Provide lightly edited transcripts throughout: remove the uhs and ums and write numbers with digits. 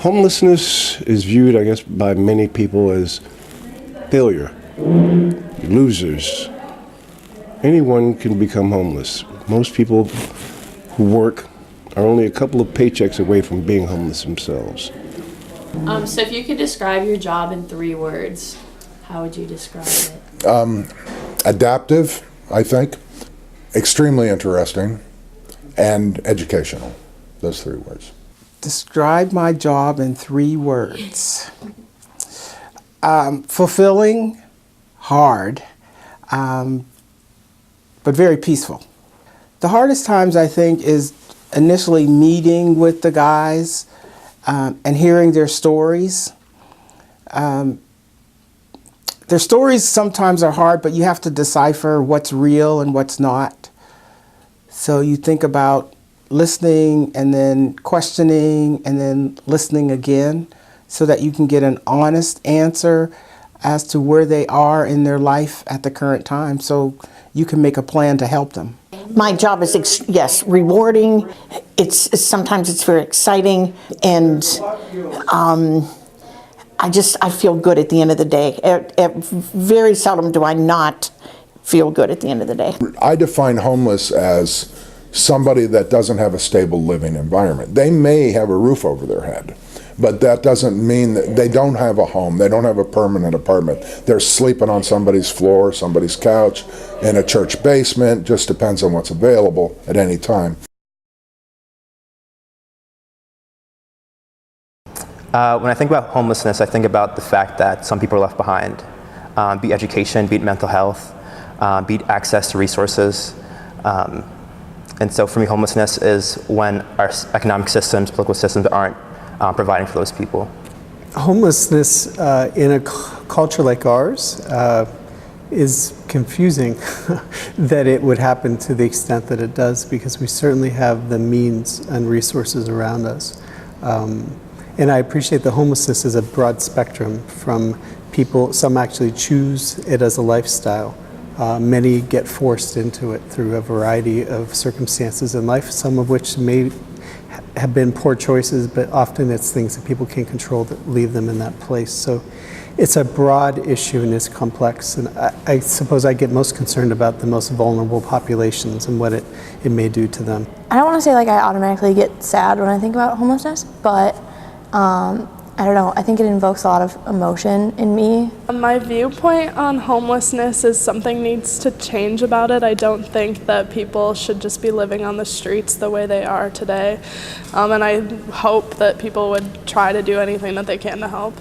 Homelessness is viewed, I guess, by many people as failure, losers. Anyone can become homeless. Most people who work are only a couple of paychecks away from being homeless themselves. So if you could describe your job in 3 words, how would you describe it? Adaptive, I think, extremely interesting, and educational. Those 3 words. Describe my job in 3 words. Fulfilling, hard, but very peaceful. The hardest times, I think, is initially meeting with the guys and hearing their stories. Their stories sometimes are hard, but you have to decipher what's real and what's not. So you think about listening and then questioning and then listening again so that you can get an honest answer as to where they are in their life at the current time so you can make a plan to help them. My job is, yes, rewarding. Sometimes it's very exciting, and I feel good at the end of the day. Very seldom do I not feel good at the end of the day. I define homeless as somebody that doesn't have a stable living environment. They may have a roof over their head, but that doesn't mean that they don't have a home. They don't have a permanent apartment. They're sleeping on somebody's floor, somebody's couch, in a church basement. Just depends on what's available at any time. When I think about homelessness, I think about the fact that some people are left behind, be it education, be it mental health, be it access to resources. And so for me, homelessness is when our economic systems, political systems aren't providing for those people. Homelessness in a culture like ours is confusing that it would happen to the extent that it does, because we certainly have the means and resources around us. And I appreciate that homelessness is a broad spectrum from people. Some actually choose it as a lifestyle. Many get forced into it through a variety of circumstances in life, some of which may have been poor choices, but often it's things that people can't control that leave them in that place. So it's a broad issue and it's complex. And I suppose I get most concerned about the most vulnerable populations and what it may do to them. I don't want to say like I automatically get sad when I think about homelessness, but I don't know, I think it invokes a lot of emotion in me. My viewpoint on homelessness is something needs to change about it. I don't think that people should just be living on the streets the way they are today. And I hope that people would try to do anything that they can to help.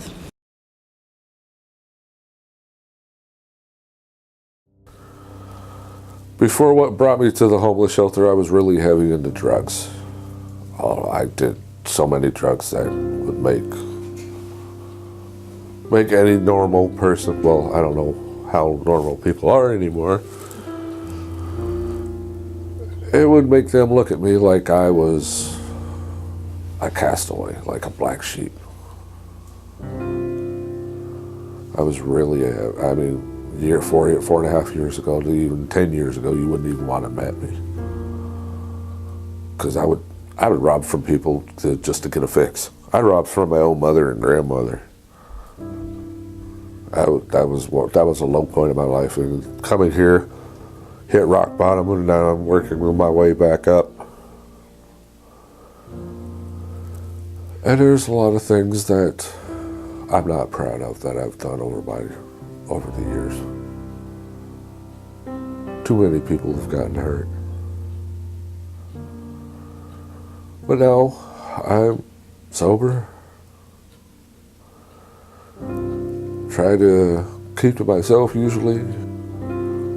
Before what brought me to the homeless shelter, I was really heavy into drugs. Oh, I did so many drugs that would make any normal person, well, I don't know how normal people are anymore, it would make them look at me like I was a castaway, like a black sheep. I was really, I mean, four and a half years ago, to even 10 years ago, you wouldn't even want to met me. Because I would rob from people just to get a fix. I robbed from my own mother and grandmother. That was a low point of my life. And coming here, hit rock bottom, and now I'm working my way back up. And there's a lot of things that I'm not proud of that I've done over the years. Too many people have gotten hurt. But now I'm sober. Try to keep to myself usually.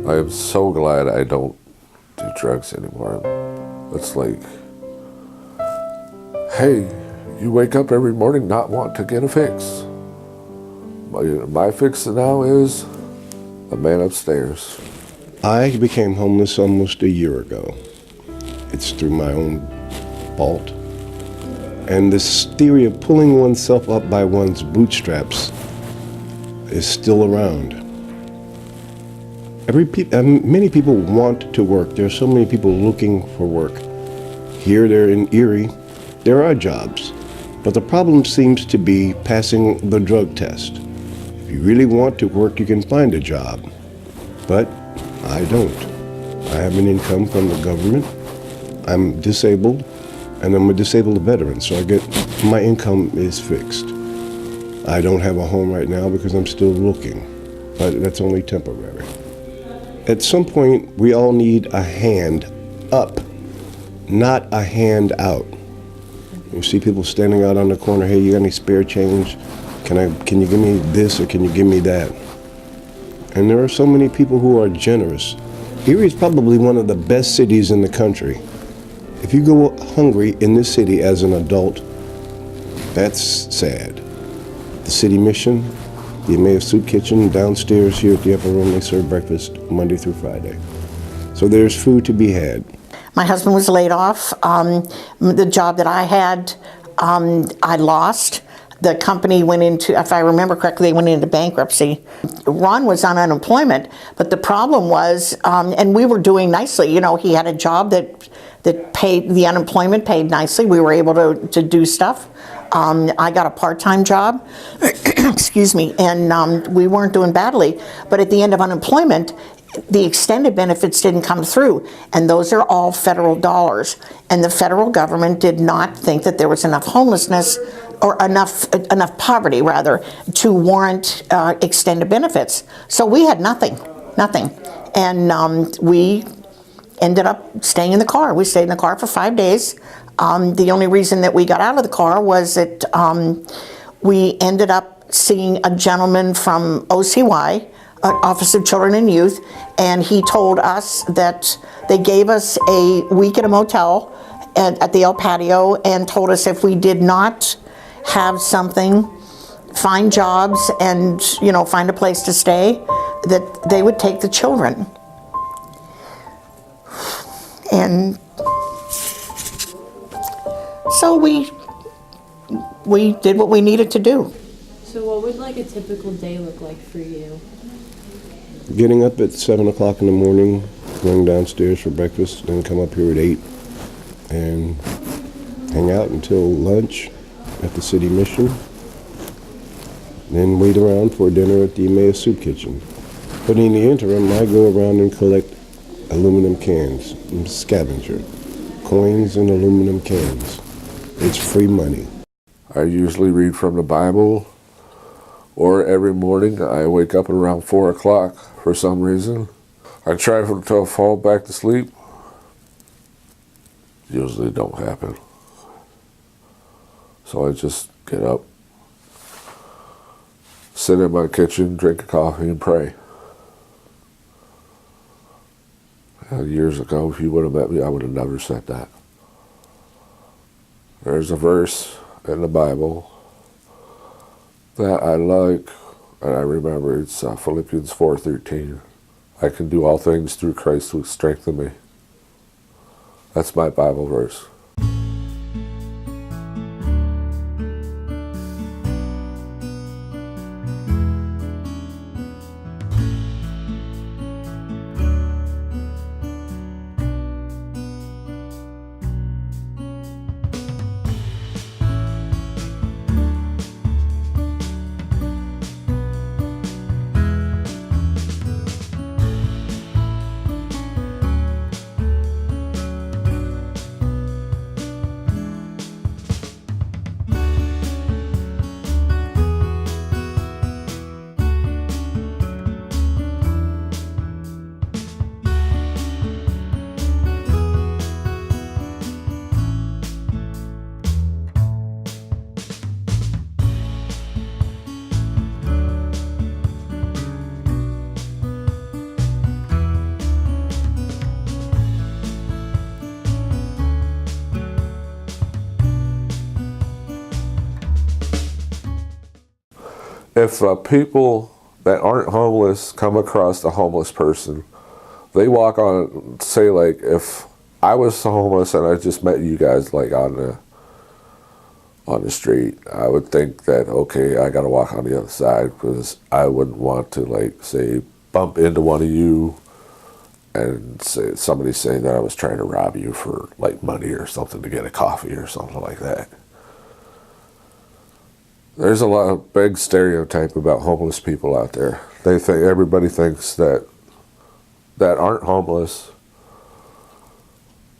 I am so glad I don't do drugs anymore. It's like, hey, you wake up every morning not wanting to get a fix. My fix now is the man upstairs. I became homeless almost a year ago. It's through my own fault. And this theory of pulling oneself up by one's bootstraps is still around. Many people want to work. There are so many people looking for work. Here, they're in Erie. There are jobs. But the problem seems to be passing the drug test. If you really want to work, you can find a job. But I don't. I have an income from the government. I'm disabled, and I'm a disabled veteran, so my income is fixed. I don't have a home right now because I'm still looking, but that's only temporary. At some point, we all need a hand up, not a hand out. You see people standing out on the corner, hey, you got any spare change? Can you give me this or can you give me that? And there are so many people who are generous. Erie is probably one of the best cities in the country. If you go hungry in this city as an adult, that's sad. The city mission, the Emmaus Soup Kitchen, downstairs here at the upper room, they serve breakfast Monday through Friday. So there's food to be had. My husband was laid off. The job that I had, I lost. The company went into, if I remember correctly, they went into bankruptcy. Ron was on unemployment, but the problem was, and we were doing nicely. You know, he had a job that paid, the unemployment paid nicely. We were able to do stuff. I got a part-time job, excuse me, and we weren't doing badly. But at the end of unemployment, the extended benefits didn't come through, and those are all federal dollars. And the federal government did not think that there was enough homelessness, or enough poverty, rather, to warrant extended benefits. So we had nothing. And we ended up staying in the car. We stayed in the car for 5 days. The only reason that we got out of the car was that we ended up seeing a gentleman from OCY, Office of Children and Youth, and he told us that they gave us a week at a motel at the El Patio and told us if we did not have something, find jobs and, you know, find a place to stay, that they would take the children. And so we did what we needed to do. So what would like a typical day look like for you? Getting up at 7 o'clock in the morning, going downstairs for breakfast, then come up here at 8 and hang out until lunch at the city mission, then wait around for dinner at the Emmaus Soup Kitchen. But in the interim, I go around and collect aluminum cans and scavenger, coins and aluminum cans. It's free money. I usually read from the Bible, or every morning I wake up at around 4 o'clock for some reason. I try to fall back to sleep. Usually don't happen. So I just get up, sit in my kitchen, drink a coffee, and pray. Years ago, if you would have met me, I would have never said that. There's a verse in the Bible that I like, and I remember it's Philippians 4:13. I can do all things through Christ who strengthens me. That's my Bible verse. If people that aren't homeless come across a homeless person, they walk on, say like, if I was homeless and I just met you guys like on the street, I would think that, okay, I gotta walk on the other side because I wouldn't want to, like, say, bump into one of you and say somebody saying that I was trying to rob you for like money or something to get a coffee or something like that. There's a lot of big stereotype about homeless people out there. They think everybody thinks that aren't homeless,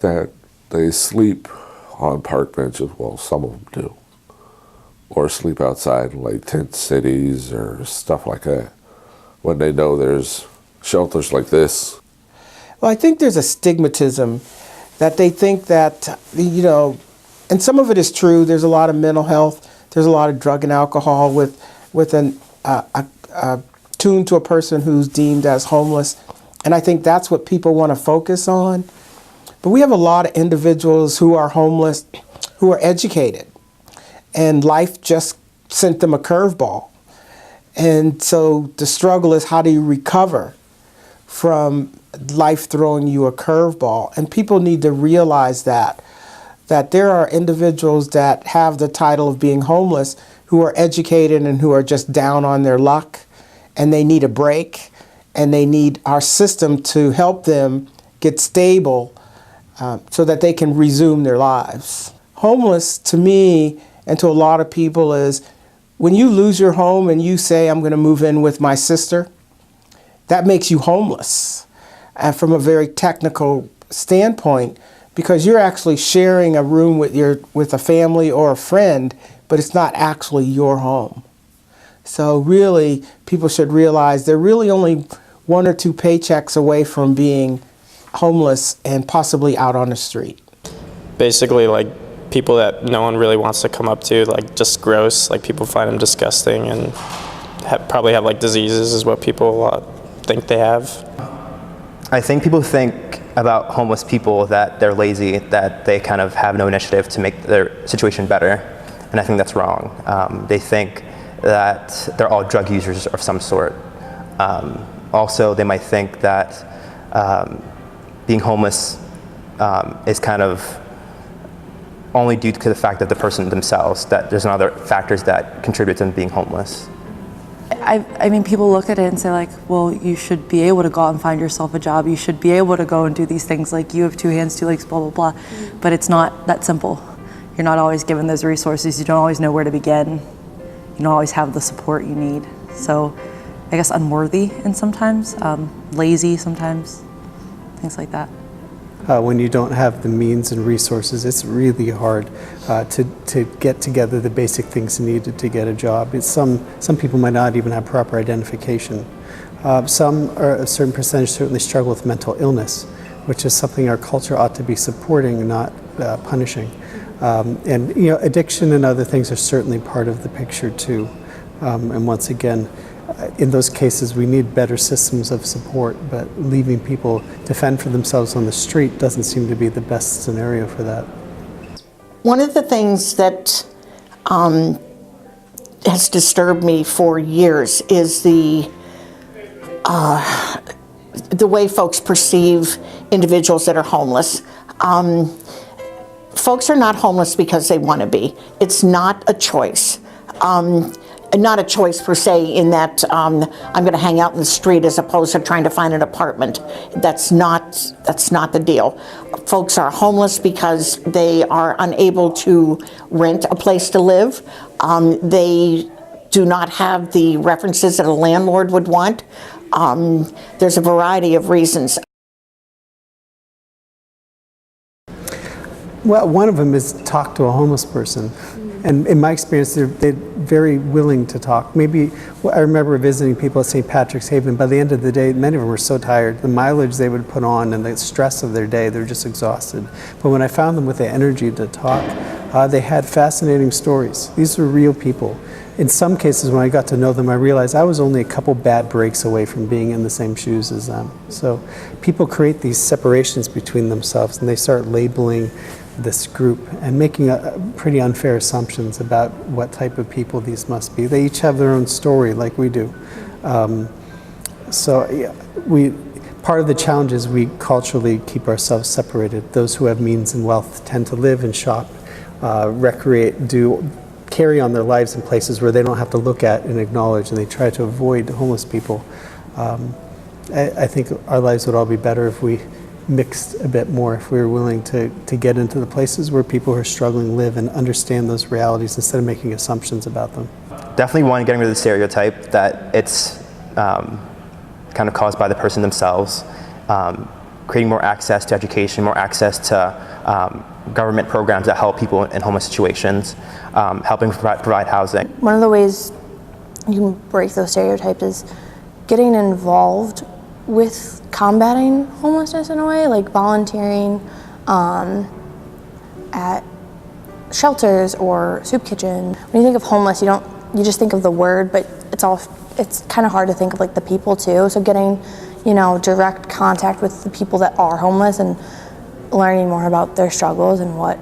that they sleep on park benches. Well, some of them do, or sleep outside in like tent cities or stuff like that, when they know there's shelters like this. Well, I think there's a stigmatism that they think that, you know, and some of it is true. There's a lot of mental health. There's a lot of drug and alcohol with tuned to a person who's deemed as homeless. And I think that's what people want to focus on. But we have a lot of individuals who are homeless, who are educated, and life just sent them a curveball. And so the struggle is, how do you recover from life throwing you a curveball? And people need to realize that there are individuals that have the title of being homeless who are educated and who are just down on their luck, and they need a break, and they need our system to help them get stable so that they can resume their lives. Homeless, to me and to a lot of people, is when you lose your home and you say, I'm going to move in with my sister, that makes you homeless. And from a very technical standpoint, because you're actually sharing a room with a family or a friend, but it's not actually your home. So really, people should realize they're really only 1 or 2 paychecks away from being homeless and possibly out on the street. Basically, like, people that no one really wants to come up to, like, just gross. Like, people find them disgusting and probably have like diseases is what people think they have. I think people think about homeless people that they're lazy, that they kind of have no initiative to make their situation better, and I think that's wrong. They think that they're all drug users of some sort. Also, they might think that being homeless is kind of only due to the fact of the person themselves, that there's no other factors that contribute to them being homeless. I mean, people look at it and say, like, well, you should be able to go out and find yourself a job. You should be able to go and do these things, like, you have 2 hands, 2 legs, blah, blah, blah. But it's not that simple. You're not always given those resources. You don't always know where to begin. You don't always have the support you need. So I guess unworthy, and sometimes lazy sometimes, things like that. When you don't have the means and resources, it's really hard to get together the basic things needed to get a job. Some people might not even have proper identification. Some, or a certain percentage, certainly struggle with mental illness, which is something our culture ought to be supporting, not punishing. And you know, addiction and other things are certainly part of the picture too. And once again, in those cases, we need better systems of support, but leaving people to fend for themselves on the street doesn't seem to be the best scenario for that. One of the things that has disturbed me for years is the way folks perceive individuals that are homeless. Folks are not homeless because they want to be. It's not a choice. Not a choice per se, in that I'm going to hang out in the street as opposed to trying to find an apartment. That's not the deal. Folks are homeless because they are unable to rent a place to live. They do not have the references that a landlord would want. There's a variety of reasons. Well, one of them is talk to a homeless person. And in my experience, they're very willing to talk. Maybe, I remember visiting people at St. Patrick's Haven. By the end of the day, many of them were so tired. The mileage they would put on and the stress of their day, they're just exhausted. But when I found them with the energy to talk, they had fascinating stories. These were real people. In some cases, when I got to know them, I realized I was only a couple bad breaks away from being in the same shoes as them. So people create these separations between themselves, and they start labeling this group and making pretty unfair assumptions about what type of people these must be. They each have their own story, like we do. So yeah, part of the challenge is we culturally keep ourselves separated. Those who have means and wealth tend to live and shop, recreate, carry on their lives in places where they don't have to look at and acknowledge, and they try to avoid homeless people. I think our lives would all be better if we mixed a bit more, if we were willing to get into the places where people who are struggling live and understand those realities instead of making assumptions about them. Definitely one, getting rid of the stereotype that it's kind of caused by the person themselves. Creating more access to education, more access to government programs that help people in homeless situations, helping provide housing. One of the ways you can break those stereotypes is getting involved with combating homelessness in a way, like volunteering at shelters or soup kitchen. When you think of homeless, you just think of the word, but it's kind of hard to think of like the people too. So getting, direct contact with the people that are homeless and learning more about their struggles and what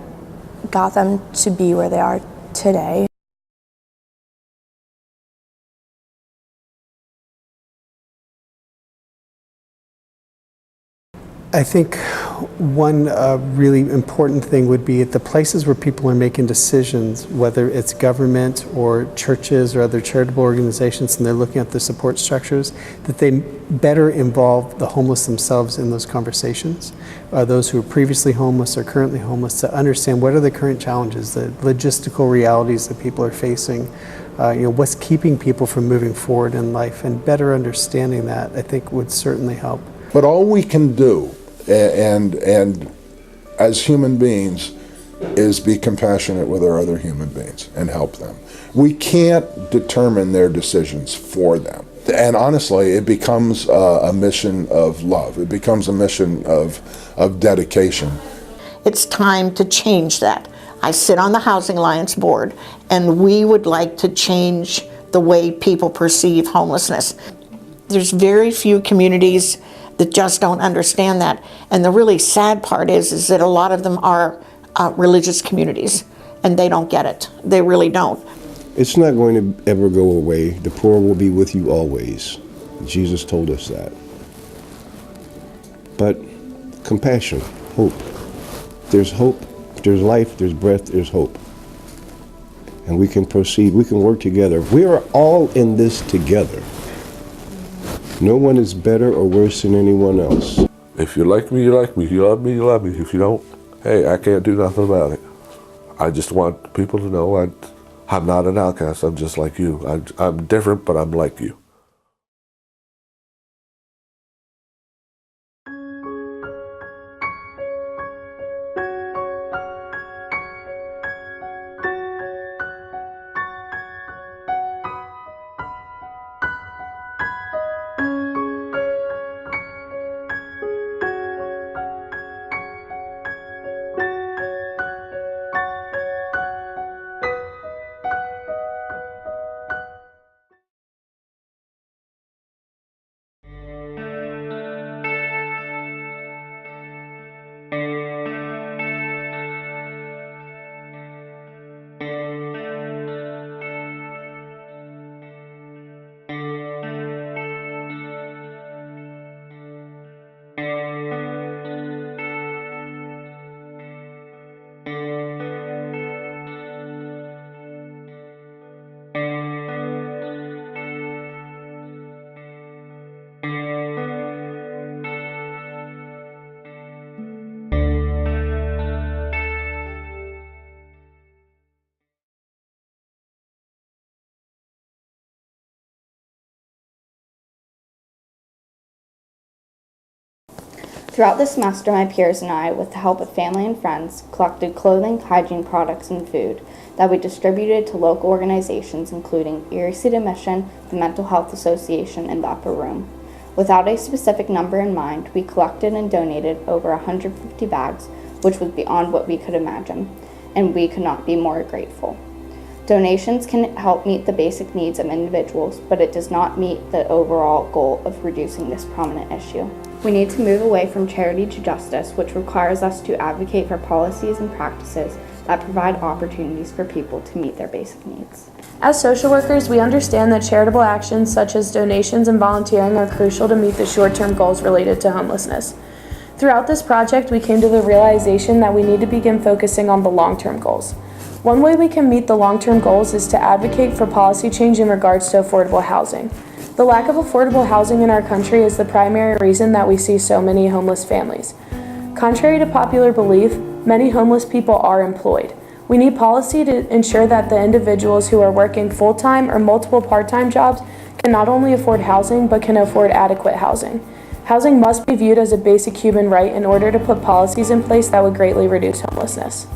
got them to be where they are today. I think one really important thing would be at the places where people are making decisions, whether it's government or churches or other charitable organizations, and they're looking at the support structures, that they better involve the homeless themselves in those conversations. Those who are previously homeless or currently homeless, to understand what are the current challenges, the logistical realities that people are facing, what's keeping people from moving forward in life, and better understanding that, I think, would certainly help. But all we can do, and as human beings, is be compassionate with our other human beings and help them. We can't determine their decisions for them. And honestly, it becomes a mission of love. It becomes a mission of dedication. It's time to change that. I sit on the Housing Alliance board, and we would like to change the way people perceive homelessness. There's very few communities that just don't understand that. And the really sad part is that a lot of them are religious communities, and they don't get it. They really don't. It's not going to ever go away. The poor will be with you always. Jesus told us that. But compassion, hope. There's hope, there's life, there's breath, there's hope. And we can proceed, we can work together. We are all in this together. No one is better or worse than anyone else. If you like me, you like me. If you love me, you love me. If you don't, hey, I can't do nothing about it. I just want people to know I'm not an outcast. I'm just like you. I'm different, but I'm like you. Throughout the semester, my peers and I, with the help of family and friends, collected clothing, hygiene products, and food that we distributed to local organizations including Erie City Mission, the Mental Health Association, and the Upper Room. Without a specific number in mind, we collected and donated over 150 bags, which was beyond what we could imagine, and we could not be more grateful. Donations can help meet the basic needs of individuals, but it does not meet the overall goal of reducing this prominent issue. We need to move away from charity to justice, which requires us to advocate for policies and practices that provide opportunities for people to meet their basic needs. As social workers, we understand that charitable actions such as donations and volunteering are crucial to meet the short-term goals related to homelessness. Throughout this project, we came to the realization that we need to begin focusing on the long-term goals. One way we can meet the long-term goals is to advocate for policy change in regards to affordable housing. The lack of affordable housing in our country is the primary reason that we see so many homeless families. Contrary to popular belief, many homeless people are employed. We need policy to ensure that the individuals who are working full-time or multiple part-time jobs can not only afford housing, but can afford adequate housing. Housing must be viewed as a basic human right in order to put policies in place that would greatly reduce homelessness.